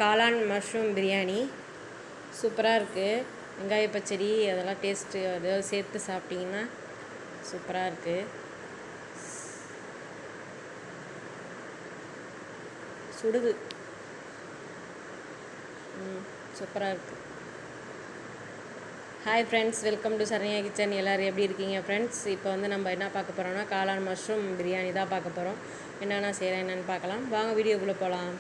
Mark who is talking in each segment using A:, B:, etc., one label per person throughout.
A: காளான் மஷ்ரூம் பிரியாணி சூப்பராக இருக்குது. வெங்காய பச்சடி அதெல்லாம் டேஸ்ட்டு அதெல்லாம் சேர்த்து சாப்பிட்டிங்கன்னா சூப்பராக இருக்குது. சுடுது. சூப்பராக இருக்குது. Hi friends, welcome to Saranya kitchen. எல்லோரும் எப்படி இருக்கீங்க ஃப்ரெண்ட்ஸ்? இப்போ வந்து நம்ம என்ன பார்க்க போகிறோம்னா காளான் மஷ்ரூம் பிரியாணி தான் பார்க்க போகிறோம். என்னென்ன செய்கிறேன் என்னென்னு பார்க்கலாம். வாங்க வீடியோக்குள்ளே போகலாம்.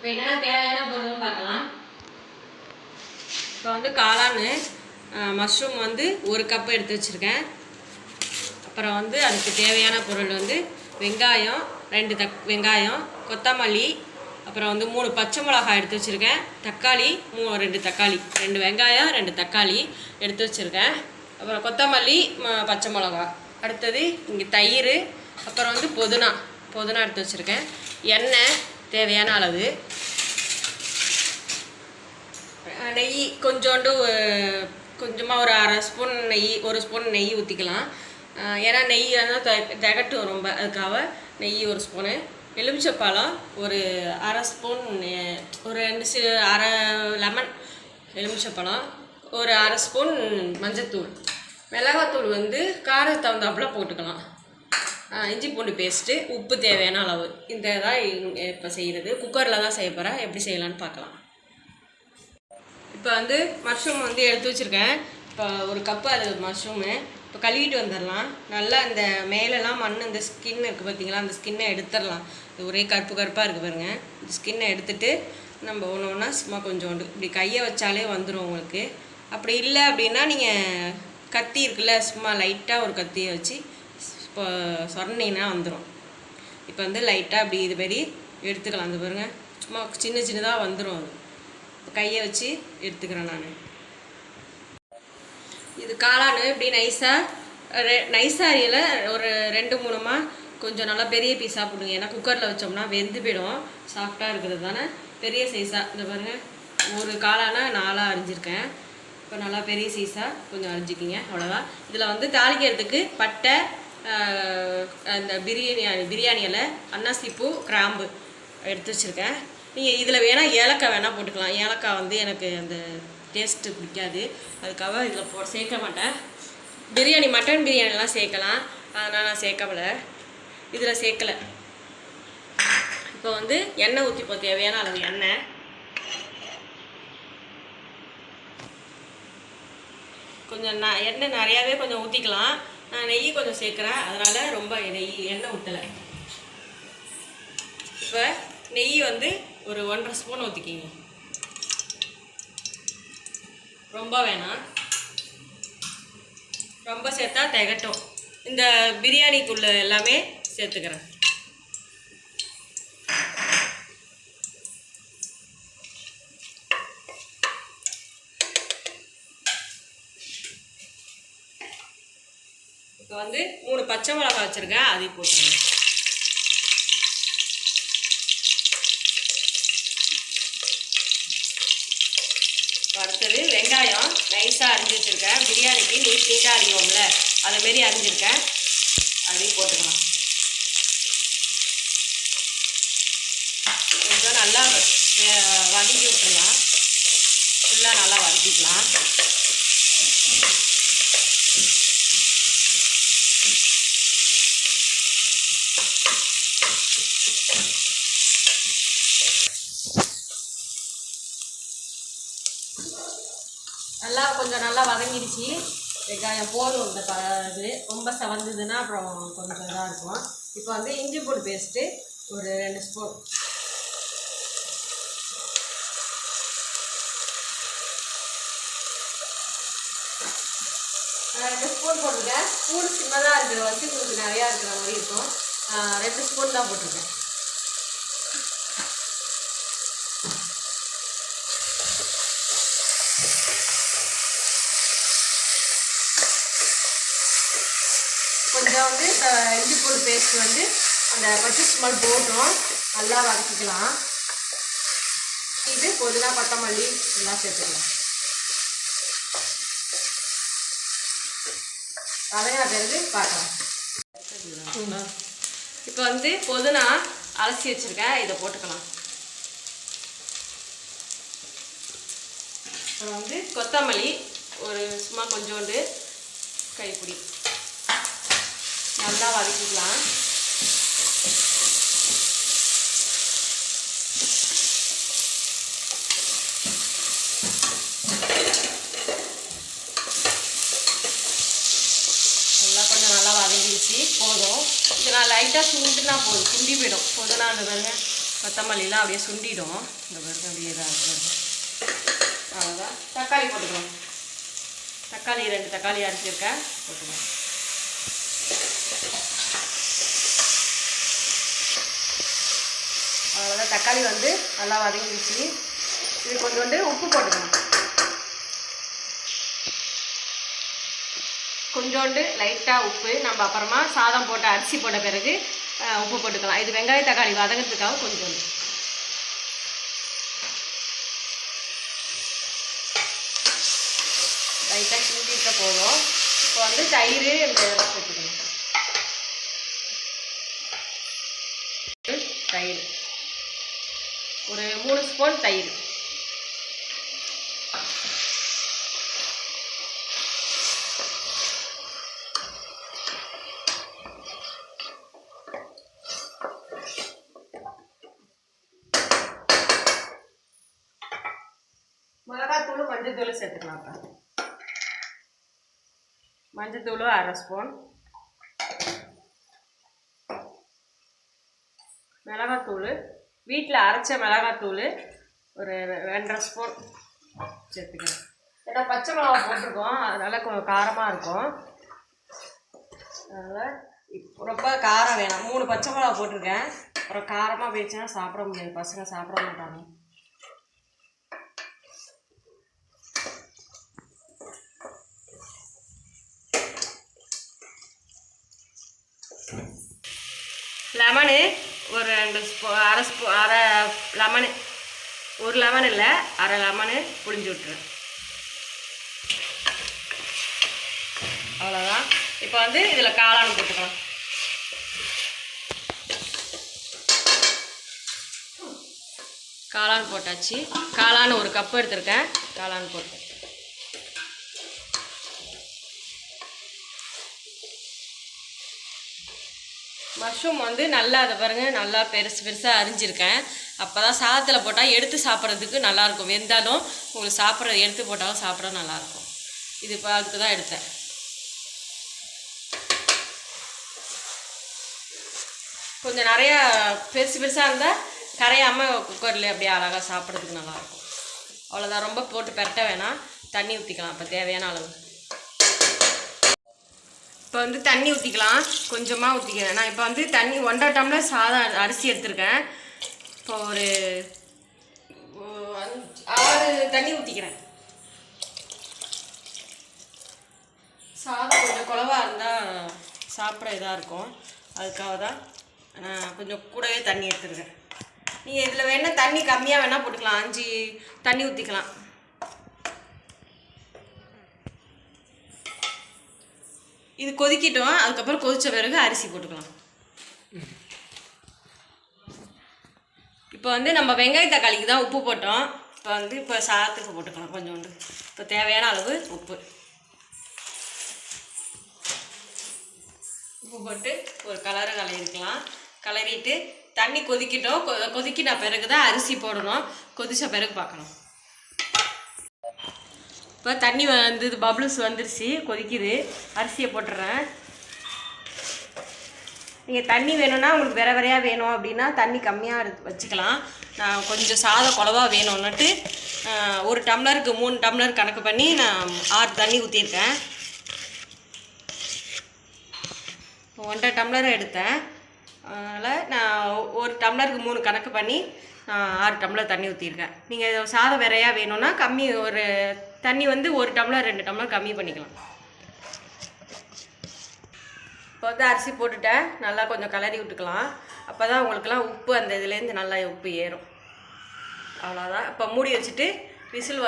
A: இப்போ என்னென்ன தேவையான பொருள்னு பார்க்கலாம். இப்போ வந்து காளான் மஷ்ரூம் வந்து 1 கப் எடுத்து வச்சுருக்கேன். அப்புறம் வந்து அதுக்கு தேவையான பொருள் வந்து வெங்காயம் 2 வெங்காயம், கொத்தமல்லி, அப்புறம் வந்து 3 பச்சை மிளகாய் எடுத்து வச்சுருக்கேன். தக்காளி 2 தக்காளி, 2 வெங்காயம் 2 தக்காளி எடுத்து வச்சுருக்கேன். அப்புறம் கொத்தமல்லி, பச்சை மிளகாய். அடுத்தது இங்கே தயிர், அப்புறம் வந்து புதினா எடுத்து வச்சுருக்கேன். எண்ணெய் தேவையான அளவு, நெய் கொஞ்சமாக ஒரு 1/2 ஸ்பூன் நெய், 1 ஸ்பூன் நெய் ஊற்றிக்கலாம். ஏன்னா நெய் வந்து திகட்டும் ரொம்ப, அதுக்காக நெய் 1 ஸ்பூனு. எலுமிச்சப்பழம் ஒரு 1/2 ஸ்பூன், ஒரு 1/2 லெமன் எலுமிச்சப்பழம், ஒரு 1/2 ஸ்பூன் மஞ்சத்தூள், மிளகாத்தூள் வந்து காரம் தகுந்தாப்புல போட்டுக்கலாம். இஞ்சி பூண்டு பேஸ்ட்டு, உப்பு தேவையான அளவு. இந்த தான் இப்போ செய்கிறது. குக்கரில் தான் செய்ய போகிறேன். எப்படி செய்யலான்னு பார்க்கலாம். இப்போ வந்து மஷ்ரூம் வந்து எடுத்து வச்சுருக்கேன். இப்போ 1 கப்பு அது மஷ்ரூமு. இப்போ கழுவிட்டு வந்துடலாம். நல்லா இந்த மேலெல்லாம் மண், இந்த ஸ்கின் இருக்குது பார்த்தீங்களா, அந்த ஸ்கின்னை எடுத்துடலாம். இது ஒரே கருப்பாக இருக்குது பாருங்கள். இந்த ஸ்கின்னை எடுத்துகிட்டு நம்ம ஒன்று ஒன்றா சும்மா கொஞ்சோண்டு இப்படி கையை வச்சாலே வந்துடும் உங்களுக்கு. அப்படி இல்லை அப்படின்னா நீங்கள் கத்தி இருக்குல்ல, சும்மா லைட்டாக ஒரு கத்தியை வச்சு இப்போ சொன்னீங்கன்னா வந்துடும். இப்போ வந்து லைட்டாக அப்படி இது மாரி எடுத்துக்கலாம். அந்த பாருங்கள், சும்மா சின்னதாக வந்துடும். அது கையை வச்சு எடுத்துக்கிறேன் நான். இது காளான் இப்படி நைஸாக அரியல, ஒரு 2-3 கொஞ்சம் நல்லா பெரிய பீஸாக போடுங்க. ஏன்னா குக்கரில் வச்சோம்னா வெந்து போயிடும். சாஃப்டாக இருக்கிறது தானே. பெரிய சைஸாக இந்த பாருங்கள், ஒரு காளானை 4 அரிஞ்சிருக்கேன். இப்போ நல்லா பெரிய சைஸாக கொஞ்சம் அரிஞ்சிக்கிங்க, அவ்வளோதான். இதில் வந்து தாளிக்கிறதுக்கு பட்டை, அந்த பிரியாணி இலை, அன்னாசிப்பூ, கிராம்பு எடுத்து வச்சுருக்கேன். நீங்கள் இதில் வேணால் ஏலக்காய் வேணால் போட்டுக்கலாம். ஏலக்காய் வந்து எனக்கு அந்த டேஸ்ட்டு பிடிக்காது, அதுக்காக இதில் சேர்க்க மாட்டேன். மட்டன் பிரியாணிலாம் சேர்க்கலாம், அதனால் நான் சேர்க்கல, இதில் சேர்க்கலை. இப்போ வந்து எண்ணெய் ஊற்றிப்போ, தேவையான அளவு எண்ணெய். கொஞ்சம் எண்ணெய் நிறையாவே கொஞ்சம் ஊற்றிக்கலாம். நான் நெய் கொஞ்சம் சேர்க்குறேன், அதனால் ரொம்ப எண்ணெய் ஊற்றலை. இப்போ நெய் வந்து ஒரு 1/2 ஸ்பூன் ஊற்றிக்கிங்க. ரொம்ப வேணாம், ரொம்ப சேர்த்தா திகட்டும். இந்த பிரியாணிக்குள்ளே எல்லாமே சேர்த்துக்கிறேன். இப்போ வந்து 3 பச்சை மிளகாய் வச்சுருக்கேன், அதையும் போட்டுருங்க. அடுத்தது வெங்காயம் நைஸாக அரிஞ்சு வச்சுருக்கேன். பிரியாணிக்கு நீட்டாக அரியோம்ல, அதேமாரி அரிஞ்சிருக்கேன், அதையும் போட்டுக்கலாம். கொஞ்சம் நல்லா வதக்கி விட்டுருலாம். ஃபுல்லாக நல்லா வதக்கிக்கலாம். கொஞ்சம் நல்லா வதங்கிடுச்சு. வெங்காயம் போதும். இந்த இது ரொம்ப செவந்ததுன்னா அப்புறம் கொஞ்சம் இதாக இருக்கும். இப்போ வந்து இஞ்சி பூண்டு பேஸ்ட்டு ஒரு 2 ஸ்பூன், போட்டிருக்கேன். ஸ்பூன் சின்னதாக இருக்கிற வச்சு உங்களுக்கு நிறையா இருக்கிற மாதிரி இருக்கும். 2 ஸ்பூன் தான் போட்டிருக்கேன். வந்து இஞ்சி பூண்டு பேஸ்ட் வந்து அந்த பச்சை ஸ்மெல் போட்டோம், நல்லா வதக்கிக்கலாம். இது புதினா கொத்தமல்லி எல்லாம் சேர்த்துக்கலாம். வதங்கின பிறகு பார்க்கலாம். இப்போ வந்து புதினா அலசி வச்சுருக்கேன், இதை போட்டுக்கலாம். அப்புறம் வந்து கொத்தமல்லி ஒரு சும்மா கொஞ்சோண்டு கைப்பிடி நல்லா வதக்கிக்கலாம். கொஞ்சம் நல்லா வதங்கிடுச்சு, போதும். இது நான் லைட்டாக சுண்டுனா போதும், சுண்டி போயிடும். புதினா அந்த பாருங்க கொத்தமல்லிலாம் அப்படியே சுண்டிடும். இந்த பாருங்க அப்படியே இதாக இருக்கும். அவ்வளோதான். தக்காளி போட்டுக்கலாம். தக்காளி 2 தக்காளி அரைச்சிருக்கேன், போட்டுக்கலாம். அவ்வளோதான். தக்காளி வந்து நல்லா வதங்கிடுச்சு. இது கொஞ்சோண்டு உப்பு போட்டுக்கலாம். கொஞ்சோண்டு லைட்டாக உப்பு, நம்ம அப்புறமா சாதம் போட்டு அரிசி போட்ட பிறகு உப்பு போட்டுக்கலாம். இது வெங்காய தக்காளி வதங்கிறதுக்காக கொஞ்சோண்டு. லைட்டாக கிண்டிட்டு போதும். இப்போ வந்து தயிர் இந்த இதெல்லாம் சேர்த்துக்கணும். தயிர் ஒரு 3 ஸ்பூன் தயிர். மிளகாத்தூள் மஞ்சத்தூள் சேர்த்துக்கலாம். மஞ்சத்தூள் 1/2 ஸ்பூன், மிளகாத்தூள் வீட்டில் அரைச்ச மிளகாத்தூள் ஒரு 2.5 ஸ்பூன் சேர்த்துக்கிறேன். ஏன்னா பச்சை மிளகா போட்டிருக்கோம், அதனால் கொஞ்சம் காரமாக இருக்கும். அதனால் ரொம்ப காரம் வேணாம். 3 பச்சை மிளகா போட்டிருக்கேன். அப்புறம் காரமாக போயிடுச்சுன்னா சாப்பிட முடியாது, பசங்க சாப்பிட மாட்டாங்க. லெமனு ஒரு 1/2 லெமனு, ஒரு லெமன் இல்லை 1/2 லெமனு புழிஞ்சு விட்டுருவேன். அவ்வளோதான். இப்போ வந்து இதில் காளான் போட்டுக்கலாம். காளான் போட்டாச்சு. காளான் 1 கப் எடுத்திருக்கேன், காளான் போட்டேன். மஷ்ரூம் வந்து நல்லா அதை பாருங்கள், நல்லா பெருசு பெருசாக அரிஞ்சிருக்கேன். அப்போ தான் சாதத்தில் போட்டால் எடுத்து சாப்பிட்றதுக்கு நல்லாயிருக்கும். வெந்தாலும் உங்களுக்கு சாப்பிட்றது எடுத்து போட்டாலும் சாப்பிட நல்லாயிருக்கும். இது இப்போ அதுக்கு தான் எடுத்தேன். கொஞ்சம் நிறையா பெருசு பெருசாக இருந்தால் கரையாமல் குக்கரில் அப்படியே அழகாக சாப்பிட்றதுக்கு நல்லாயிருக்கும். அவ்வளோதான். ரொம்ப போட்டு பெரட்ட வேணாம், தண்ணி ஊற்றிக்கலாம் இப்போ தேவையான அளவு. இப்போ வந்து தண்ணி ஊற்றிக்கலாம், கொஞ்சமாக ஊற்றிக்கிறேன். நான் இப்போ வந்து தண்ணி 1.5 டம்ளர் சாதம் அரிசி எடுத்துருக்கேன். இப்போ ஒரு 6 தண்ணி ஊற்றிக்கிறேன். சாதம் கொஞ்சம் குழவா இருந்தால் சாப்பிட இதாக இருக்கும், அதுக்காக தான் கொஞ்சம் கூடவே தண்ணி எடுத்துருக்கேன். நீங்கள் இதில் வேணால் தண்ணி கம்மியாக வேணால் போட்டுக்கலாம், 5 தண்ணி ஊற்றிக்கலாம். இது கொதிக்கிட்டோம், அதுக்கப்புறம் கொதித்த பிறகு அரிசி போட்டுக்கலாம். இப்போ வந்து நம்ம வெங்காய தக்காளிக்கு தான் உப்பு போட்டோம். இப்போ சாதத்துக்கு போட்டுக்கலாம் கொஞ்சோண்டு. இப்போ தேவையான அளவு உப்பு போட்டு ஒரு கலரிக்கலாம். கலரிட்டு தண்ணி கொதிக்கிட்டோம். கொதிக்கின பிறகு தான் அரிசி போடணும். கொதித்த பிறகு பார்க்கணும். இப்போ தண்ணி வந்து பபுள்ஸ் வந்துருச்சு, கொதிக்குது. அரிசியை போட்டுறேன். நீங்கள் தண்ணி வேணும்னா உங்களுக்கு விரையாக வேணும் அப்படின்னா தண்ணி கம்மியாக வச்சுக்கலாம். நான் கொஞ்சம் சாதம் குழவா வேணும்னுட்டு 1 டம்ளருக்கு 3 டம்ளர் கணக்கு பண்ணி நான் 6 தண்ணி ஊற்றிருக்கேன். 1.5 டம்ளர் எடுத்தேன், அதனால் நான் 1 டம்ளருக்கு 3 கணக்கு பண்ணி நான் 6 டம்ளர் தண்ணி ஊற்றிருக்கேன். நீங்கள் சாதம் விரையாக வேணும்னா கம்மி, ஒரு தண்ணி வந்து 1 டம்ளர் 2 டம்ளர் கம்மி பண்ணிக்கலாம். இப்போ வந்து அரிசி போட்டுட்டேன், நல்லா கொஞ்சம் கிளறி விட்டுக்கலாம். அப்போ தான் உங்களுக்குலாம் உப்பு அந்த இதுலேருந்து நல்லா உப்பு ஏறும். அவ்வளோதான். இப்போ மூடி வச்சுட்டு விசில்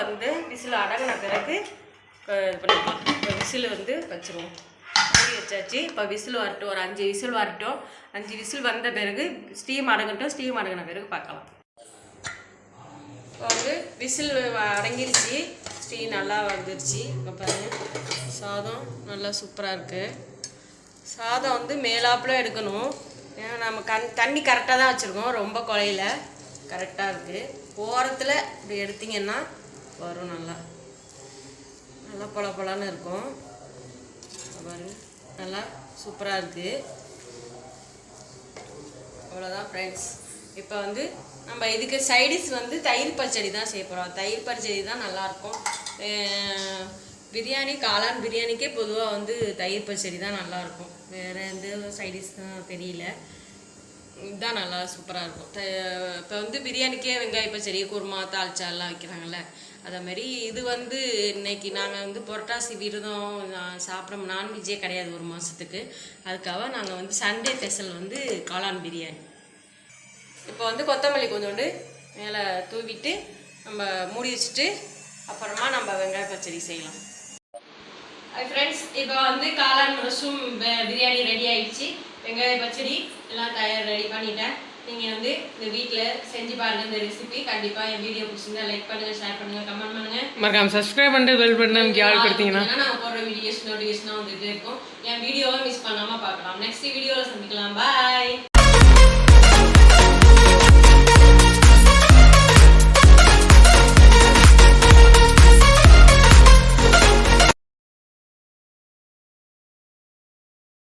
A: அடங்கின பிறகு இது பண்ணிக்கலாம். இப்போ விசில் வந்து வச்சுருவோம். மூடி வச்சாச்சு. இப்போ விசில் வரட்டும், ஒரு 5 விசில் வரட்டும். 5 விசில் வந்த பிறகு ஸ்டீம் அடங்கின பிறகு பார்க்கலாம். இப்போ வந்து விசில் அடங்கிருச்சு, ஸ்டீம் நல்லா வந்துருச்சு. இப்போ பாருங்கள், சாதம் நல்லா சூப்பராக இருக்குது. சாதம் வந்து மேலாப்பில் எடுக்கணும். ஏன்னா நம்ம தண்ணி கரெக்டாக தான் வச்சுருக்கோம், ரொம்ப குழையில கரெக்டாக இருக்குது. ஓரத்தில் இப்படி எடுத்திங்கன்னா வரும், நல்லா பொல பொலன்னு இருக்கும். பாருங்க, நல்லா சூப்பராக இருக்குது. அவ்வளோதான் ஃப்ரெண்ட்ஸ். இப்போ வந்து நம்ம இதுக்கு சைடிஷ் வந்து தயிர் பச்சடி தான் செய்ய போகிறோம். தயிர் பச்சடி தான் நல்லாயிருக்கும். பிரியாணி, காளான் பிரியாணிக்கே பொதுவாக வந்து தயிர் பச்சடி தான் நல்லாயிருக்கும். வேறு எந்த சைடிஷ் தான் தெரியல. இதுதான் நல்லா சூப்பராக இருக்கும். இப்போ வந்து பிரியாணிக்கே வெங்காய பச்சடி, குருமா, தால்ச்சாலாம் வைக்கிறாங்கல்ல, அதேமாரி இது வந்து இன்னைக்கு நாங்கள் வந்து புரட்டாசி விரதம் சாப்பிட நான்வெஜ்ஜே கிடையாது ஒரு மாதத்துக்கு. அதுக்காக நாங்கள் வந்து சண்டே ஸ்பெஷல் வந்து காளான் பிரியாணி. இப்போ வந்து கொத்தமல்லி கொஞ்சோண்டு மேலே தூவிட்டு நம்ம மூடி வச்சுட்டு அப்புறமா நம்ம வெங்காய பச்சடி செய்யலாம். ஃப்ரெண்ட்ஸ், இப்போ வந்து காளான் மஷ்ரூம் பிரியாணி ரெடி ஆகிடுச்சு. வெங்காய பச்சடி எல்லாம் ரெடி பண்ணிட்டேன். நீங்கள் வந்து இந்த வீட்டில் செஞ்சு பாருங்கள். இந்த ரெசிபி கண்டிப்பாக என் வீடியோ பிடிச்சிருந்தா லைக் பண்ணுங்கள், ஷேர் பண்ணுங்கள், கமெண்ட் பண்ணுங்கள்.
B: மறக்காம சப்ஸ்கிரைப் பண்ணிட்டு பெல் பட்டன் ஆல் கொடுத்தீங்கன்னா
A: நான் போடுற வீடியோஸ் நோட்டிஃபிகேஷனாக வந்துகிட்டே இருக்கும். என் வீடியோவை மிஸ் பண்ணாமல் பார்க்கலாம். நெக்ஸ்ட் வீடியோவில் சந்திக்கலாம். பாய்.